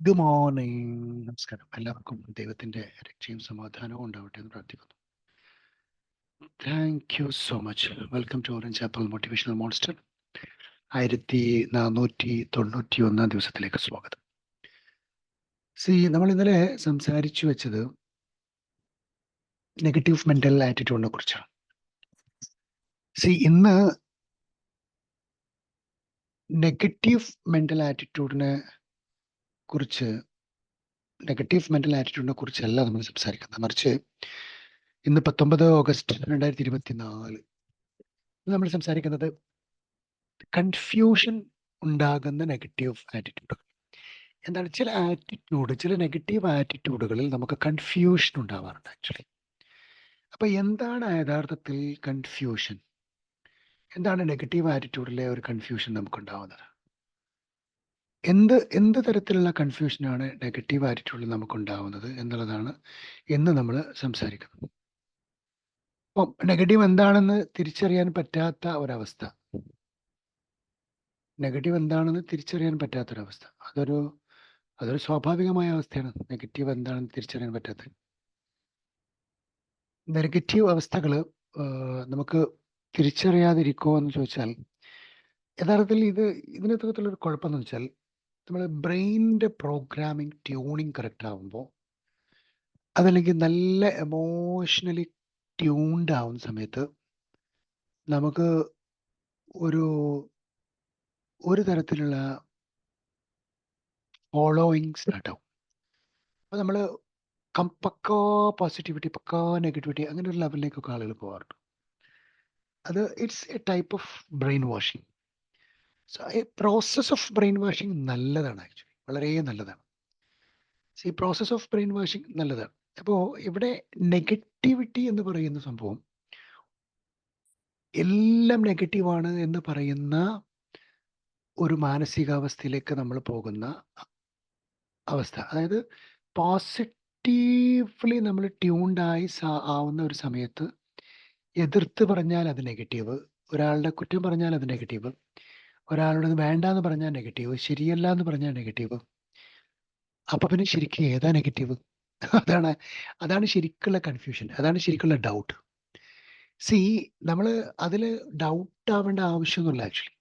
Good morning. നമസ്കാരം. എല്ലാവർക്കും ദൈവത്തിന്റെ രക്ഷയും സമാധാനവും ഉണ്ടാവട്ടെ എന്ന് പ്രാർത്ഥിക്കുന്നു. Thank you so much. Welcome to Orange Apple Motivational Monster. 1491 ദിവസത്തിലേക്ക് സ്വാഗതം. നമ്മൾ ഇന്നലെ സംസാരിച്ചു വെച്ചത് നെഗറ്റീവ് മെന്റൽ ആറ്റിറ്റ്യൂഡിനെ കുറിച്ചാണ്. ഇന്ന് നെഗറ്റീവ് മെന്റൽ ആറ്റിറ്റ്യൂഡിനെ കുറിച്ചല്ല നമ്മൾ സംസാരിക്കുന്നത്. മറിച്ച് ഇന്ന് 19 ഓഗസ്റ്റ് 2024 നമ്മൾ സംസാരിക്കുന്നത് കൺഫ്യൂഷൻ ഉണ്ടാകുന്ന നെഗറ്റീവ് ആറ്റിറ്റ്യൂഡുകൾ. എന്താണ്? ചില നെഗറ്റീവ് ആറ്റിറ്റ്യൂഡുകളിൽ നമുക്ക് കൺഫ്യൂഷൻ ഉണ്ടാവാറുണ്ട് ആക്ച്വലി. അപ്പൊ എന്താണ് യഥാർത്ഥത്തിൽ കൺഫ്യൂഷൻ? എന്താണ് നെഗറ്റീവ് ആറ്റിറ്റ്യൂഡിലെ ഒരു കൺഫ്യൂഷൻ നമുക്ക് ഉണ്ടാവുന്നത്? എന്ത് തരത്തിലുള്ള കൺഫ്യൂഷനാണ് നെഗറ്റീവ് ആറ്റിറ്റ്യൂഡിൽ നമുക്ക് ഉണ്ടാവുന്നത് എന്നുള്ളതാണ് ഇന്ന് നമ്മൾ സംസാരിക്കുന്നത്. അപ്പം നെഗറ്റീവ് എന്താണെന്ന് തിരിച്ചറിയാൻ പറ്റാത്ത ഒരവസ്ഥ, അതൊരു സ്വാഭാവികമായ അവസ്ഥയാണ്. നെഗറ്റീവ് എന്താണെന്ന് തിരിച്ചറിയാൻ പറ്റാത്തത്. നെഗറ്റീവ് അവസ്ഥകൾ നമുക്ക് തിരിച്ചറിയാതിരിക്കുമോ എന്ന് ചോദിച്ചാൽ, യഥാർത്ഥത്തിൽ ഇതിനകത്തുള്ളൊരു കുഴപ്പമെന്ന് വെച്ചാൽ, നമ്മുടെ ബ്രെയിനിന്റെ പ്രോഗ്രാമിംഗ് ട്യൂണിങ് കറക്റ്റ് ആവുമ്പോൾ, അതല്ലെങ്കിൽ നല്ല എമോഷണലി ട്യൂൺഡ് ആവുന്ന സമയത്ത് നമുക്ക് ഒരു തരത്തിലുള്ള ഫോളോയിങ് സ്റ്റാർട്ട് ആവും. അപ്പൊ നമ്മൾ പക്കാ പോസിറ്റിവിറ്റി, പക്കാ നെഗറ്റിവിറ്റി, അങ്ങനെ ഒരു ലെവലിലേക്കൊക്കെ ആളുകൾ പോകാറുണ്ട്. അത് it's A type of brain washing. Process of brain washing നല്ലതാണ്, ആക്ച്വലി വളരെ നല്ലതാണ്. പ്രോസസ് ഓഫ് ബ്രെയിൻ വാഷിംഗ് നല്ലതാണ്. അപ്പോൾ ഇവിടെ നെഗറ്റിവിറ്റി എന്ന് പറയുന്ന സംഭവം, എല്ലാം നെഗറ്റീവാണ് എന്ന് പറയുന്ന ഒരു മാനസികാവസ്ഥയിലേക്ക് നമ്മൾ പോകുന്ന അവസ്ഥ. അതായത് പോസിറ്റീവ്ലി നമ്മൾ ട്യൂൺഡായി ആവുന്ന ഒരു സമയത്ത് എതിർത്ത് പറഞ്ഞാൽ അത് നെഗറ്റീവ്, ഒരാളുടെ കുറ്റം പറഞ്ഞാൽ അത് നെഗറ്റീവ്, ഒരാളുടെ വേണ്ട എന്ന് പറഞ്ഞാൽ നെഗറ്റീവ്, ശരിയല്ല എന്ന് പറഞ്ഞാൽ നെഗറ്റീവ്. അപ്പൊ പിന്നെ ശരിക്കും ഏതാ നെഗറ്റീവ്? അതാണ് ശരിക്കുള്ള കൺഫ്യൂഷൻ, അതാണ് ശരിക്കുള്ള ഡൗട്ട്. നമ്മൾ അതിൽ ഡൗട്ട് ആവേണ്ട ആവശ്യമൊന്നുമില്ല ആക്ച്വലി.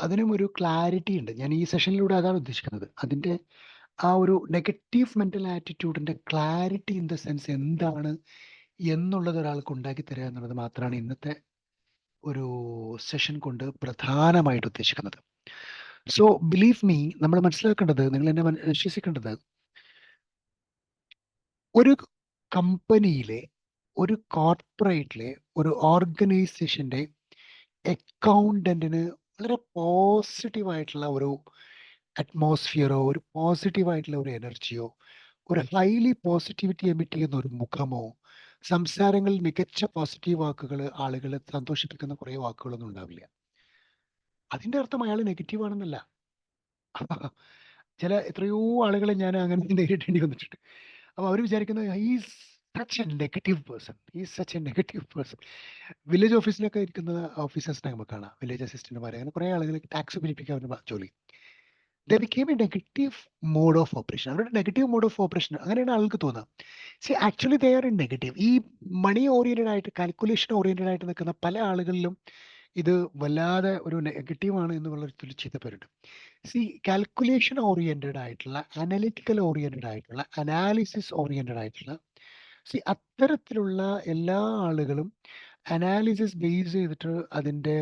അതിനും ഒരു ക്ലാരിറ്റി ഉണ്ട്. ഞാൻ ഈ സെഷനിലൂടെ അതാണ് ഉദ്ദേശിക്കുന്നത്. അതിൻ്റെ ആ ഒരു നെഗറ്റീവ് മെന്റൽ ആറ്റിറ്റ്യൂഡിന്റെ ക്ലാരിറ്റി ഇൻ ദ സെൻസ് എന്താണ് എന്നുള്ളത് ഒരാൾക്ക് ഉണ്ടാക്കി തരിക എന്നുള്ളത് മാത്രമാണ് ഇന്നത്തെ ഒരു സെഷൻ കൊണ്ട് പ്രധാനമായിട്ട് ഉദ്ദേശിക്കുന്നത്. ബിലീവ് മീ, നമ്മൾ മനസ്സിലാക്കേണ്ടത്, നിങ്ങൾ എന്നെ വിശ്വസിക്കേണ്ടത്, ഒരു കമ്പനിയിലെ, ഒരു കോർപ്പറേറ്റിലെ, ഒരു ഓർഗനൈസേഷന്റെ അക്കൗണ്ടന്റിന് വളരെ പോസിറ്റീവായിട്ടുള്ള ഒരു അറ്റ്മോസ്ഫിയറോ, ഒരു പോസിറ്റീവായിട്ടുള്ള ഒരു എനർജിയോ, ഒരു ഹൈലി പോസിറ്റിവിറ്റി എമിറ്റ് ചെയ്യുന്ന ഒരു മുഖമോ, സംസാരങ്ങളിൽ മികച്ച പോസിറ്റീവ് വാക്കുകൾ, ആളുകളെ സന്തോഷിപ്പിക്കുന്ന കുറേ വാക്കുകളൊന്നും ഉണ്ടാവില്ല. അതിന്റെ അർത്ഥം അയാൾ നെഗറ്റീവ് ആണെന്നല്ല. എത്രയോ ആളുകളെ ഞാൻ അങ്ങനെ നേരിടേണ്ടി വന്നിട്ടുണ്ട്. അപ്പൊ അവർ വിചാരിക്കുന്നത് is such a negative person. Village ഓഫീസിലൊക്കെ ഇരിക്കുന്ന ഓഫീസേഴ്സിനെ നമുക്ക് കാണാം, വില്ലേജ് അസിസ്റ്റന്റുമാരെ, അങ്ങനെ കുറെ ആളുകൾ ടാക്സ് പിരിപ്പിക്കാൻ ജോലി. They become a negative mode of operation. അവരുടെ നെഗറ്റീവ് മോഡ് ഓഫ് ഓപ്പറേഷൻ അങ്ങനെയാണ് ആൾക്ക് തോന്നുക. Actually they are in negative. ഈ മണി ഓറിയന്റഡ് ആയിട്ട്, കാൽക്കുലേഷൻ ഓറിയന്റഡ് ആയിട്ട് നിൽക്കുന്ന പല ആളുകളിലും ഇത് വല്ലാതെ ഒരു നെഗറ്റീവാണ് എന്നുള്ളൊരു ചീത്തപ്പേരുണ്ട്. കാൽക്കുലേഷൻ ഓറിയന്റഡ് ആയിട്ടുള്ള, അനലിറ്റിക്കൽ ഓറിയന്റഡ് ആയിട്ടുള്ള, അനാലിസിസ് ഓറിയന്റഡ് ആയിട്ടുള്ള, അത്തരത്തിലുള്ള എല്ലാ ആളുകളും അനാലിസിസ് ബേസ് ചെയ്തിട്ട് അതിന്റെ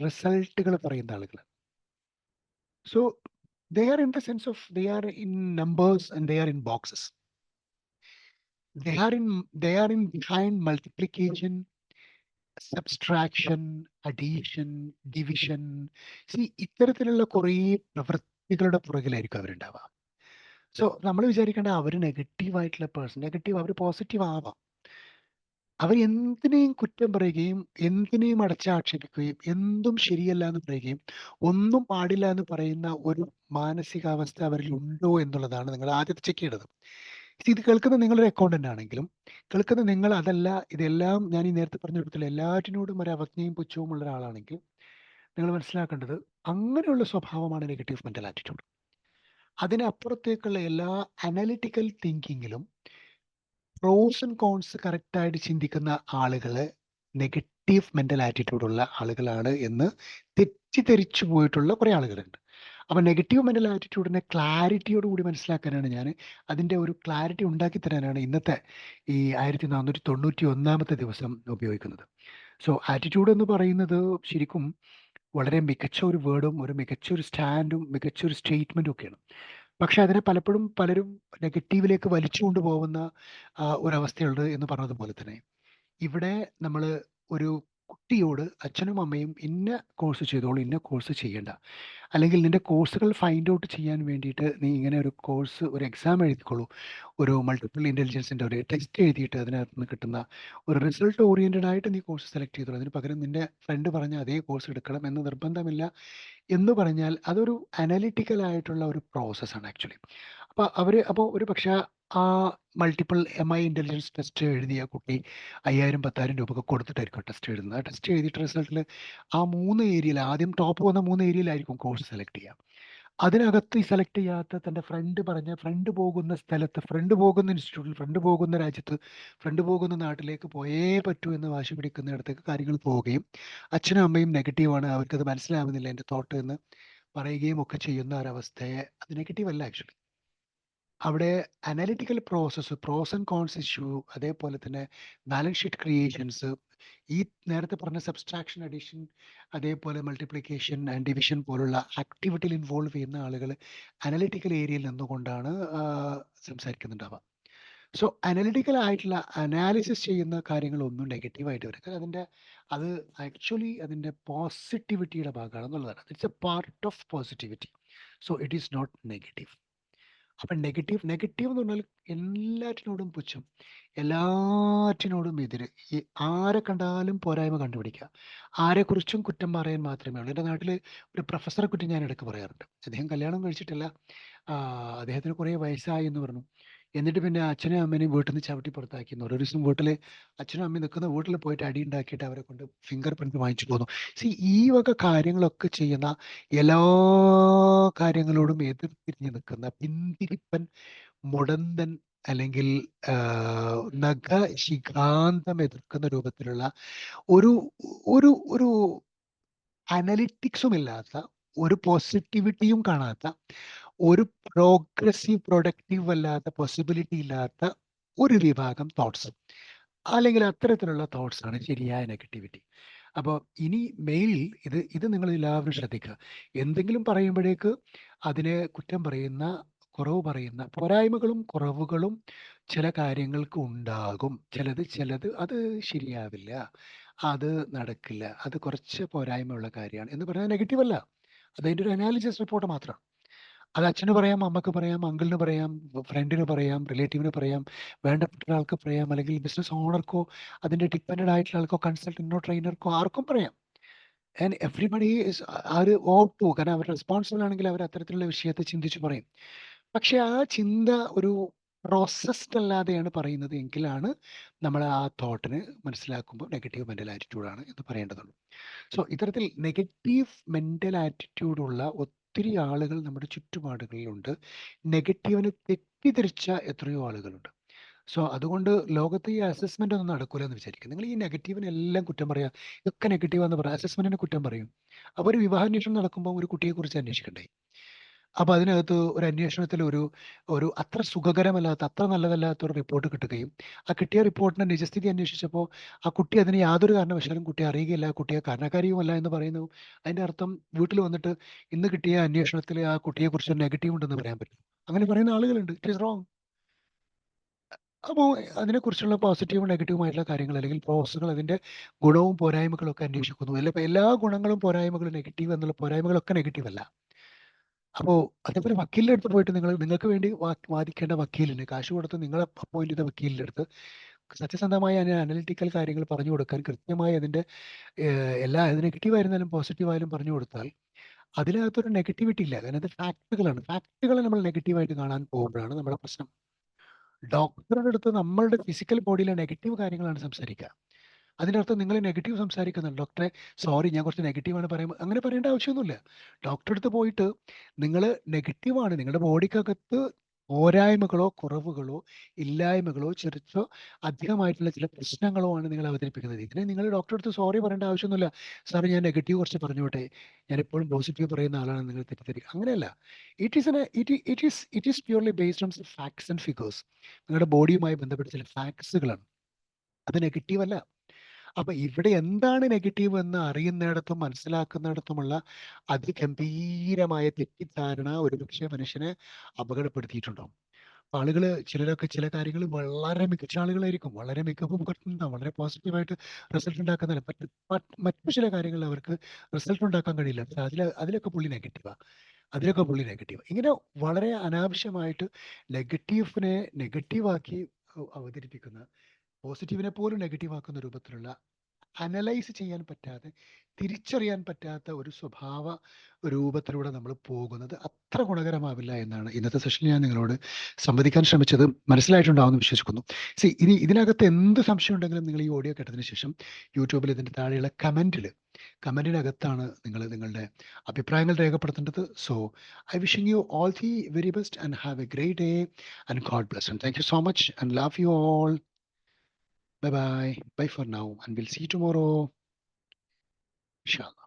റിസൾട്ടുകൾ പറയുന്ന ആളുകൾ. They are in the sense of they are in numbers and they are in boxes. They are in behind multiplication, subtraction, addition, division. ഇത്തരത്തിലുള്ള കുറേ പ്രവൃത്തികളുടെ പുറകിലായിരിക്കും അവരുണ്ടാവുക. നമ്മൾ വിചാരിക്കേണ്ട അവർ നെഗറ്റീവ് പേഴ്സൺ, അവർ പോസിറ്റീവ് ആവാം. അവർ എന്തിനേയും കുറ്റം പറയുകയും എന്തിനേയും അടച്ചാക്ഷേപിക്കുകയും എന്തും ശരിയല്ല എന്ന് പറയുകയും ഒന്നും പാടില്ല എന്ന് പറയുന്ന ഒരു മാനസികാവസ്ഥ അവരിൽ ഉണ്ടോ എന്നുള്ളതാണ് നിങ്ങൾ ആദ്യത്തെ ചെക്ക് ചെയ്യേണ്ടത്. ഇത് കേൾക്കുന്ന നിങ്ങളൊരു അക്കൗണ്ടന്റ് ആണെങ്കിലും, കേൾക്കുന്ന നിങ്ങൾ അതല്ല, ഇതെല്ലാം ഞാൻ ഈ നേരത്തെ പറഞ്ഞ രൂപത്തിൽ എല്ലാറ്റിനോടും ഒരു അവജ്ഞയും പുച്ഛവും ഉള്ള ഒരാളാണെങ്കിൽ നിങ്ങൾ മനസ്സിലാക്കേണ്ടത് അങ്ങനെയുള്ള സ്വഭാവമാണ് നെഗറ്റീവ് മെന്റൽ ആറ്റിറ്റ്യൂഡ്. അതിനപ്പുറത്തേക്കുള്ള എല്ലാ അനലിറ്റിക്കൽ തിങ്കിങ്ങിലും പ്രോസ് ആൻഡ് കോൺസ് കറക്റ്റായിട്ട് ചിന്തിക്കുന്ന ആളുകള് നെഗറ്റീവ് മെന്റൽ ആറ്റിറ്റ്യൂഡുള്ള ആളുകളാണ് എന്ന് തെറ്റിദ്ധരിച്ചു പോയിട്ടുള്ള കുറേ ആളുകളുണ്ട്. അപ്പൊ നെഗറ്റീവ് മെന്റൽ ആറ്റിറ്റ്യൂഡിനെ ക്ലാരിറ്റിയോട് കൂടി മനസ്സിലാക്കാനാണ് ഞാൻ അതിന്റെ ഒരു ക്ലാരിറ്റി ഉണ്ടാക്കി തരാനാണ് ഇന്നത്തെ ഈ 1491 ദിവസം ഉപയോഗിക്കുന്നത്. സോ ആറ്റിറ്റ്യൂഡ് എന്ന് പറയുന്നത് ശരിക്കും വളരെ മികച്ച ഒരു വേർഡും ഒരു മികച്ച ഒരു സ്റ്റാൻഡും മികച്ച ഒരു സ്റ്റേറ്റ്മെന്റും ഒക്കെയാണ്. പക്ഷെ അതിനെ പലപ്പോഴും പലരും നെഗറ്റീവിലേക്ക് വലിച്ചു കൊണ്ടുപോകുന്ന ഒരവസ്ഥയുണ്ട് എന്ന് പറഞ്ഞതുപോലെ തന്നെ ഇവിടെ നമ്മൾ ഒരു കുട്ടിയോട് അച്ഛനും അമ്മയും ഇന്ന കോഴ്സ് ചെയ്തോളൂ, ഇന്ന കോഴ്സ് ചെയ്യണ്ട, അല്ലെങ്കിൽ നിന്റെ കോഴ്സുകൾ ഫൈൻഡ് ഔട്ട് ചെയ്യാൻ വേണ്ടിയിട്ട് നീ ഇങ്ങനെ ഒരു കോഴ്സ്, ഒരു എക്സാം എഴുതിക്കോളൂ, ഒരു മൾട്ടിപ്പിൾ ഇൻ്റലിജൻസിൻ്റെ ഒരു ടെസ്റ്റ് എഴുതിയിട്ട് അതിനകത്ത് നിന്ന് കിട്ടുന്ന ഒരു റിസൾട്ട് ഓറിയൻറ്റഡ് ആയിട്ട് നീ കോഴ്സ് സെലക്ട് ചെയ്തോളൂ, അതിന് പകരം നിന്റെ ഫ്രണ്ട് പറഞ്ഞ അതേ കോഴ്സ് എടുക്കണം എന്ന് നിർബന്ധമില്ല എന്ന് പറഞ്ഞാൽ അതൊരു അനലിറ്റിക്കൽ ആയിട്ടുള്ള ഒരു പ്രോസസ്സാണ് ആക്ച്വലി. അപ്പോൾ ഒരു പക്ഷേ ആ മൾട്ടിപ്പിൾ ഇൻ്റലിജൻസ് ടെസ്റ്റ് എഴുതിയ കുട്ടി 5000 10,000 രൂപ ഒക്കെ കൊടുത്തിട്ടായിരിക്കും ടെസ്റ്റ് എഴുതുന്നത്. ആ ടെസ്റ്റ് എഴുതിയിട്ട് റിസൾട്ടിൽ ആ 3 ഏരിയയിൽ ആദ്യം ടോപ്പ് വന്ന 3 ഏരിയയിലായിരിക്കും കോഴ്സ് സെലക്ട് ചെയ്യുക. അതിനകത്ത് ഈ സെലക്ട് ചെയ്യാത്ത തൻ്റെ ഫ്രണ്ട് പോകുന്ന സ്ഥലത്ത്, ഫ്രണ്ട് പോകുന്ന ഇൻസ്റ്റിറ്റ്യൂട്ടിൽ, ഫ്രണ്ട് പോകുന്ന രാജ്യത്ത്, ഫ്രണ്ട് പോകുന്ന നാട്ടിലേക്ക് പോയേ പറ്റൂ എന്ന് വാശി പിടിക്കുന്നിടത്തേക്ക് കാര്യങ്ങൾ പോവുകയും അച്ഛനും അമ്മയും നെഗറ്റീവാണ്, അവർക്കത് മനസ്സിലാവുന്നില്ല എൻ്റെ തോട്ട് എന്ന് പറയുകയും ഒക്കെ ചെയ്യുന്ന ഒരവസ്ഥയെ അത് നെഗറ്റീവ് അല്ല ആക്ച്വലി. അവിടെ analytical process, pros and cons issue, അതേപോലെ തന്നെ ബാലൻസ് ഷീറ്റ് ക്രിയേഷൻസ്, ഈ നേരത്തെ പറഞ്ഞ സബ്സ്ട്രാക്ഷൻ, അഡീഷൻ, അതേപോലെ മൾട്ടിപ്ലിക്കേഷൻ ആൻഡ് ഡിവിഷൻ പോലുള്ള ആക്ടിവിറ്റിയിൽ ഇൻവോൾവ് ചെയ്യുന്ന ആളുകൾ അനലിറ്റിക്കൽ ഏരിയയിൽ നിന്നുകൊണ്ടാണ് സംസാരിക്കുന്നുണ്ടാവുക. സോ അനലിറ്റിക്കൽ ആയിട്ടുള്ള അനാലിസിസ് ചെയ്യുന്ന കാര്യങ്ങളൊന്നും നെഗറ്റീവായിട്ട് വരും. കാരണം അത് ആക്ച്വലി അതിൻ്റെ പോസിറ്റിവിറ്റിയുടെ ഭാഗമാണെന്നുള്ളതാണ്. It's a part of positivity. So it is not negative. അപ്പം നെഗറ്റീവ് എന്ന് പറഞ്ഞാൽ എല്ലാറ്റിനോടും പുച്ഛം, എല്ലാറ്റിനോടും എതിര്, ഈ ആരെ കണ്ടാലും പോരായ്മ കണ്ടുപിടിക്കുക, ആരെക്കുറിച്ചും കുറ്റം പറയാൻ മാത്രമേ ഉള്ളൂ. എൻ്റെ നാട്ടിൽ ഒരു പ്രൊഫസറെ കുറിച്ച് ഞാൻ ഇടയ്ക്ക് പറയാറുണ്ട്. അദ്ദേഹം കല്യാണം കഴിച്ചിട്ടില്ല, അദ്ദേഹത്തിന് കുറേ വയസ്സായി എന്ന് പറഞ്ഞു. എന്നിട്ട് പിന്നെ അച്ഛനെയും അമ്മേനെയും വീട്ടിൽ നിന്ന് ചവിട്ടി പുറത്താക്കി എന്ന് പറഞ്ഞു. ഒരു ദിവസം വീട്ടിൽ അച്ഛനും അമ്മയും നിൽക്കുന്ന വീട്ടിൽ പോയിട്ട് അടി ഉണ്ടാക്കിയിട്ട് അവരെ കൊണ്ട് ഫിംഗർ പ്രിന്റ് വാങ്ങിച്ചു പോന്നു. ഈ വക കാര്യങ്ങളൊക്കെ ചെയ്യുന്ന എല്ലാ കാര്യങ്ങളോടും എതിർത്തിരിഞ്ഞ് നിൽക്കുന്ന പിന്തിരിപ്പൻ, മുടന്തൻ, അല്ലെങ്കിൽ നഖശിഖാന്തം എതിർക്കുന്ന രൂപത്തിലുള്ള ഒരു ഒരു ഒരു അനലിറ്റിക്സും ഇല്ലാത്ത, ഒരു പോസിറ്റിവിറ്റിയും കാണാത്ത, ഒരു പ്രോഗ്രസീവ് പ്രൊഡക്റ്റീവ് അല്ലാത്ത, പോസിബിലിറ്റി ഇല്ലാത്ത ഒരു വിഭാഗം തോട്ട്സ്, അല്ലെങ്കിൽ അത്തരത്തിലുള്ള തോട്ട്സ് ആണ് ശരിയായ നെഗറ്റിവിറ്റി. അപ്പോൾ ഇനി മെയിലിൽ ഇത് നിങ്ങൾ എല്ലാവരും ശ്രദ്ധിക്കുക. എന്തെങ്കിലും പറയുമ്പോഴേക്ക് അതിനെ കുറ്റം പറയുന്ന, കുറവ് പറയുന്ന, പോരായ്മകളും കുറവുകളും ചില കാര്യങ്ങൾക്ക് ഉണ്ടാകും. ചിലത് അത് ശരിയാവില്ല, അത് നടക്കില്ല, അത് കുറച്ച് പോരായ്മയുള്ള കാര്യമാണ് എന്ന് പറഞ്ഞാൽ നെഗറ്റീവ് അല്ല. അതിൻ്റെ ഒരു അനാലിസിസ് റിപ്പോർട്ട് മാത്രമാണ്. അത് അച്ഛന് പറയാം, അമ്മക്ക് പറയാം, അങ്കിളിന് പറയാം, ഫ്രണ്ടിന് പറയാം, റിലേറ്റീവിന് പറയാം, വേണ്ടപ്പെട്ട ഒരാൾക്ക് പറയാം, അല്ലെങ്കിൽ ബിസിനസ് ഓണർക്കോ അതിൻ്റെ ഡിപ്പെൻഡഡ് ആയിട്ടുള്ള ആൾക്കോ കൺസൾട്ടന്റിനോ ട്രെയിനർക്കോ ആർക്കും പറയാം. ആൻഡ് എവ്രിബഡി ഈസ് അവർ ഓട്ട് ടു, കാരണം അവർ റെസ്പോൺസിബിൾ ആണെങ്കിൽ അവർ അത്തരത്തിലുള്ള വിഷയത്തെ ചിന്തിച്ച് പറയും. പക്ഷെ ആ ചിന്ത ഒരു പ്രോസസ്ഡ് അല്ലാതെയാണ് പറയുന്നത് എങ്കിലാണ് നമ്മൾ ആ തോട്ടിന് മനസ്സിലാക്കുമ്പോൾ നെഗറ്റീവ് മെൻ്റൽ ആറ്റിറ്റ്യൂഡാണ് എന്ന് പറയേണ്ടതുള്ളൂ. സോ ഇത്തരത്തിൽ നെഗറ്റീവ് മെൻ്റൽ ആറ്റിറ്റ്യൂഡുള്ള ഒത്തിരി ആളുകൾ നമ്മുടെ ചുറ്റുപാടുകളിലുണ്ട്. നെഗറ്റീവിനെ തെറ്റിദ്ധരിച്ച എത്രയോ ആളുകളുണ്ട്. സോ അതുകൊണ്ട് ലോകത്ത് ഈ അസസ്മെന്റ് ഒന്നും നടക്കൂല എന്ന് വിചാരിക്കും. നിങ്ങൾ ഈ നെഗറ്റീവിനെല്ലാം കുറ്റം പറയാ, ഇതൊക്കെ നെഗറ്റീവാന്ന് പറയാം, അസസ്മെന്റിനെ കുറ്റം പറയും. അപ്പോൾ ഒരു വിവാഹാന്വേഷണം നടക്കുമ്പോൾ ഒരു കുട്ടിയെക്കുറിച്ച് അന്വേഷിക്കണ്ടേ? അപ്പൊ അതിനകത്ത് ഒരു അന്വേഷണത്തിൽ ഒരു ഒരു അത്ര സുഖകരമല്ലാത്ത, അത്ര നല്ലതല്ലാത്ത ഒരു റിപ്പോർട്ട് കിട്ടുകയും ആ കിട്ടിയ റിപ്പോർട്ടിന്റെ നിജസ്ഥിതി അന്വേഷിച്ചപ്പോൾ ആ കുട്ടി അതിന് യാതൊരു കാരണവശാലും കുട്ടി അറിയുകയില്ല, കുട്ടിയെ കാരണക്കാരിയുമല്ല എന്ന് പറയുന്നു. അതിന്റെ അർത്ഥം വീട്ടിൽ വന്നിട്ട് ഇന്ന് കിട്ടിയ അന്വേഷണത്തിൽ ആ കുട്ടിയെക്കുറിച്ച് നെഗറ്റീവ് ഉണ്ടെന്ന് പറയാൻ പറ്റും? അങ്ങനെ പറയുന്ന ആളുകളുണ്ട്. It is wrong. അപ്പോൾ അതിനെക്കുറിച്ചുള്ള പോസിറ്റീവും നെഗറ്റീവുമായിട്ടുള്ള കാര്യങ്ങൾ, അല്ലെങ്കിൽ പ്രോസുകൾ, അതിന്റെ ഗുണവും പോരായ്മകളും ഒക്കെ അന്വേഷിക്കുന്നു. അല്ല, ഇപ്പൊ എല്ലാ ഗുണങ്ങളും പോരായ്മകളും നെഗറ്റീവ് എന്നുള്ള പോരായ്മകളൊക്കെ നെഗറ്റീവ് അല്ല. അപ്പോൾ അതേപോലെ വക്കീലിന്റെ അടുത്ത് പോയിട്ട് നിങ്ങൾക്ക് വേണ്ടി വാദിക്കേണ്ട വക്കീലിന് കാശ് കൊടുത്ത് നിങ്ങളെ അപ്പോയിന്റ് ചെയ്ത വക്കീലിന്റെ അടുത്ത് സത്യസന്ധമായ അനലിറ്റിക്കൽ കാര്യങ്ങൾ പറഞ്ഞു കൊടുക്കാൻ, കൃത്യമായി അതിന്റെ എല്ലാ, അത് നെഗറ്റീവ് ആയിരുന്നാലും പോസിറ്റീവ് ആയാലും പറഞ്ഞു കൊടുത്താൽ അതിനകത്തൊരു നെഗറ്റിവിറ്റി ഇല്ല. കാരണം അത് ഫാക്ടുകളാണ്. ഫാക്ടുകളെ നമ്മൾ നെഗറ്റീവായിട്ട് കാണാൻ പോകുമ്പോഴാണ് നമ്മുടെ പ്രശ്നം. ഡോക്ടറുടെ അടുത്ത് നമ്മളുടെ ഫിസിക്കൽ ബോഡിയിലെ നെഗറ്റീവ് കാര്യങ്ങളാണ് സംസാരിക്കുക. അതിൻ്റെ അർത്ഥം നിങ്ങൾ നെഗറ്റീവ് സംസാരിക്കുന്നുണ്ട്. ഡോക്ടറെ സോറി ഞാൻ കുറച്ച് നെഗറ്റീവാണ് പറയുമ്പോൾ അങ്ങനെ പറയേണ്ട ആവശ്യമൊന്നുമില്ല. ഡോക്ടറെ അടുത്ത് പോയിട്ട് നിങ്ങൾ നെഗറ്റീവാണ്, നിങ്ങളുടെ ബോഡിക്കകത്ത് പോരായ്മകളോ കുറവുകളോ ഇല്ലായ്മകളോ ചെറിച്ചോ അധികമായിട്ടുള്ള ചില പ്രശ്നങ്ങളോ ആണ് നിങ്ങൾ അവതരിപ്പിക്കുന്നത്. ഇതിന് നിങ്ങൾ ഡോക്ടറെ അടുത്ത് സോറി പറയേണ്ട ആവശ്യമൊന്നുമില്ല. സാറേ ഞാൻ നെഗറ്റീവ് കുറച്ച് പറഞ്ഞോട്ടെ, ഞാൻ എപ്പോഴും പോസിറ്റീവ് പറയുന്ന ആളാണ്, നിങ്ങൾ തെറ്റിദ്ധരിക്കുക അങ്ങനെയല്ല. It is purely based on facts and figures. നിങ്ങളുടെ ബോഡിയുമായി ബന്ധപ്പെട്ട ചില ഫാക്ട്സുകളാണ്, അത് നെഗറ്റീവ് അല്ല. അപ്പൊ ഇവിടെ എന്താണ് നെഗറ്റീവ് എന്ന് അറിയുന്നിടത്തും മനസ്സിലാക്കുന്നിടത്തുമുള്ള അതിഗംഭീരമായ തെറ്റിദ്ധാരണ ഒരുപക്ഷെ മനുഷ്യനെ അപകടപ്പെടുത്തിയിട്ടുണ്ടാവും. അപ്പൊ ആളുകള് ചിലരൊക്കെ ചില കാര്യങ്ങൾ വളരെ മികച്ച ആളുകളായിരിക്കും, വളരെ മികവ് പുലർത്തുന്ന, വളരെ പോസിറ്റീവായിട്ട് റിസൾട്ട് ഉണ്ടാക്കുന്നതല്ല. മറ്റു ചില കാര്യങ്ങളിൽ അവർക്ക് റിസൾട്ട് ഉണ്ടാക്കാൻ കഴിയില്ല. പക്ഷെ അതിലൊക്കെ പുള്ളി നെഗറ്റീവാ, അതിലൊക്കെ പുള്ളി നെഗറ്റീവ്. ഇങ്ങനെ വളരെ അനാവശ്യമായിട്ട് നെഗറ്റീവിനെ നെഗറ്റീവാക്കി അവതരിപ്പിക്കുന്ന, പോസിറ്റീവിനെ പോലും നെഗറ്റീവ് ആക്കുന്ന രൂപത്തിലുള്ള, അനലൈസ് ചെയ്യാൻ പറ്റാതെ, തിരിച്ചറിയാൻ പറ്റാത്ത ഒരു സ്വഭാവ രൂപത്തിലൂടെ നമ്മൾ പോകുന്നത് അത്ര ഗുണകരമാവില്ല എന്നാണ് ഇന്നത്തെ സെഷനിൽ ഞാൻ നിങ്ങളോട് സംവദിക്കാൻ ശ്രമിച്ചത്. മനസ്സിലായിട്ടുണ്ടാവുമെന്ന് വിശ്വസിക്കുന്നു. ഇനി ഇതിനകത്ത് എന്ത് സംശയം ഉണ്ടെങ്കിലും നിങ്ങൾ ഈ ഓഡിയോ കേട്ടതിന് ശേഷം യൂട്യൂബിൽ ഇതിൻ്റെ താഴെയുള്ള കമൻറ്റിനകത്താണ് നിങ്ങൾ നിങ്ങളുടെ അഭിപ്രായങ്ങൾ രേഖപ്പെടുത്തേണ്ടത്. So I wishing you all the very best and have a great day and God bless and thank you so much and love you all. Bye bye. Bye for now. And we'll see you tomorrow. Inshallah.